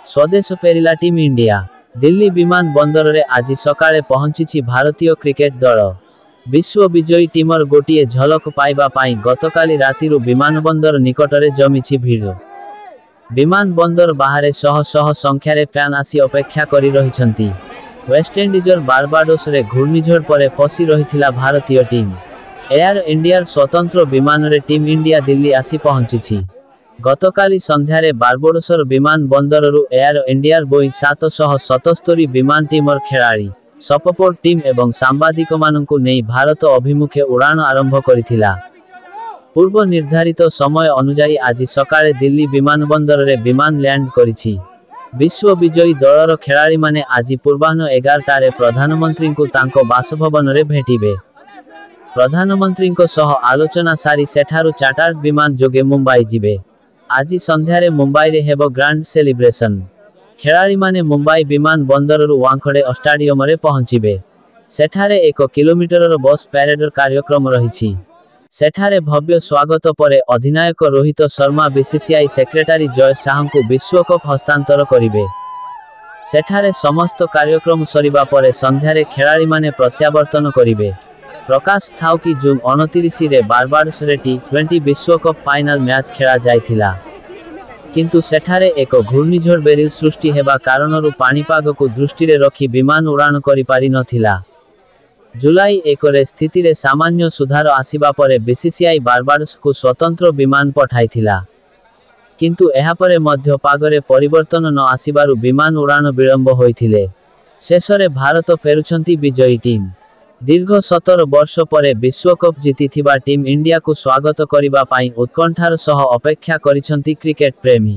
स्वदेश फेरिला team India. Delhi विमान बंदर रे आज सकाळे पहुंची भारतीय क्रिकेट दल। विश्व विजयी टीमर गोटिए झलक पाइबा पाई गतकाली रातिरु विमानबंदर निकटरे जमिछि भिड़। विमानबंदर बाहरे शह शह संख्यारे फैन आसी अपेक्षा करि रहिछंती। वेस्टइंडीजर बारबाडोस रे घूर्णिझड़ परे फसी रहिथिला भारतीय टीम। एयर इंडियार स्वतंत्र विमान रे टीम इंडिया दिल्ली आसी पहुंची। गतकाली संध्यारे बारबाडोसर विमान बंदररु एयर इंडियार बोइंग 777 विमान टीमर खेलाड़ी सपोर्ट टीम एवं सांबादिकमानंकु नेई भारत अभिमुखे उड़ान आरंभ करिथिला। पूर्व निर्धारित समय अनुसार आज सकाळे दिल्ली विमानबंदर रे विमान लैंड करिछि। विश्व विजयी दलर खेलाड़ी माने आज पूर्वाह्न 11टारे प्रधानमंत्री को तांको बासभवन रे भेटिबे। प्रधानमंत्री को सह आलोचना सारी सेठारु चार्टर्ड विमान जोगे मुंबई जिबे। आज संध्यारे मुंबई रे हेबो ग्रांड सेलिब्रेशन। खेलाड़ी माने मुंबई विमान बंदररु वांखडे स्टेडियम रे पहुंचिबे। सेठारे 1 किलोमीटर बस पैरेड कार्यक्रम रहिछि। सेठारे भव्य स्वागत परे अधिनायक रोहित शर्मा बीसीसीआई सेक्रेटरी जय शाह को विश्वकप हस्तांतर करिबे। सेठारे समस्त कार्यक्रम सरिबा परे संध्यारे खेलाड़ी माने प्रत्यावर्तन करिबे। प्रकाश थाउ कि जून 29 रे बारबाडोस रे टी20 विश्वकप फाइनल मैच खेला जायथिला, किंतु सेठारे एक घूर्णिझड़ बेरिल सृष्टि हेबा कारणरु पाणीपाग को दृष्टि रे रखी विमान उड़ान करि पारि नथिला। जुलाई 1 रे स्थिति रे सामान्य सुधार आसीबा परे बीसीसीआई बारबाडोस को स्वतंत्र विमान पठाइथिला, किंतु एहा परे मध्य पागरे परिवर्तन न आसीबारु विमान उड़ान विलंब होइथिले। शेषरे भारत फेरुछंती विजयी टीम। दीर्घ 17 वर्ष परे विश्वकप जीतिथिबा टीम इंडिया को स्वागत करिबा पाई उत्कंठार सह अपेक्षा करिछंती क्रिकेट प्रेमी।